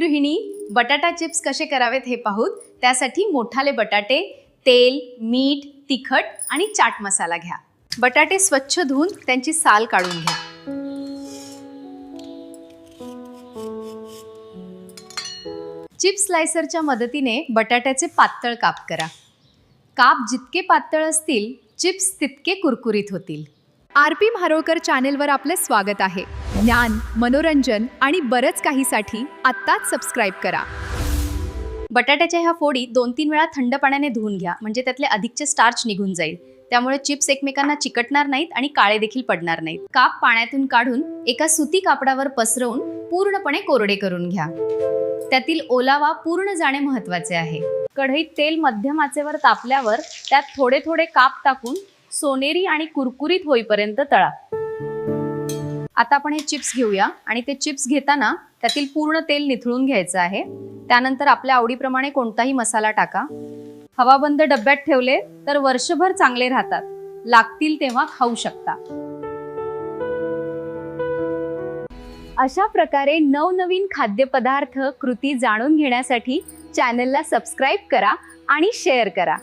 गृहिणी, बटाटा चिप्स कसे करावेत हे पाहूत. त्यासाठी मोठाले बटाटे, तेल, मीठ, तिखट आणि चाट मसाला घ्या. बटाटे स्वच्छ धुवून त्यांची साल काढून घ्या. चिप्स स्लायसरच्या मदतीने बटाट्याचे पातळ काप करा. काप जितके पातळ असतील, चिप्स तितके कुरकुरीत होतील. आरपी म्हारोळकर चॅनेलवर आपले स्वागत आहे. ज्ञान, मनोरंजन आणि बरंच काहीसाठी आत्ताच सबस्क्राईब करा. बटाट्याच्या ह्या फोडी 2-3 वेळा थंड पाण्याने धुवून घ्या, म्हणजे त्यातले अधिकचे स्टार्च निघून जाईल. त्यामुळे चिप्स एकमेकांना चिकटणार नाहीत आणि काळे देखील पडणार नाहीत. काप पाण्यातून काढून एका सुती कापडावर पसरवून पूर्णपणे कोरडे करून घ्या. त्यातील ओलावा पूर्ण जाणे महत्त्वाचे आहे. कढईत तेल मध्यम आचेवर तापल्यावर त्यात थोडे थोडे काप टाकून सोनेरी आणि कुरकुरीत होईपर्यंत तळा. आता आपण हे चिप्स घेऊया आणि ते चिप्स घेताना त्यातील पूर्ण तेल निथळून घ्यायचं आहे. त्यानंतर आपल्या आवडीप्रमाणे कोणताही मसाला टाका. हवाबंद डब्यात ठेवले तर वर्षभर चांगले राहतात. लागतील तेव्हा खाऊ शकता. अशा प्रकारे नवनवीन खाद्यपदार्थ कृती जाणून घेण्यासाठी चॅनलला सबस्क्राईब करा आणि शेअर करा.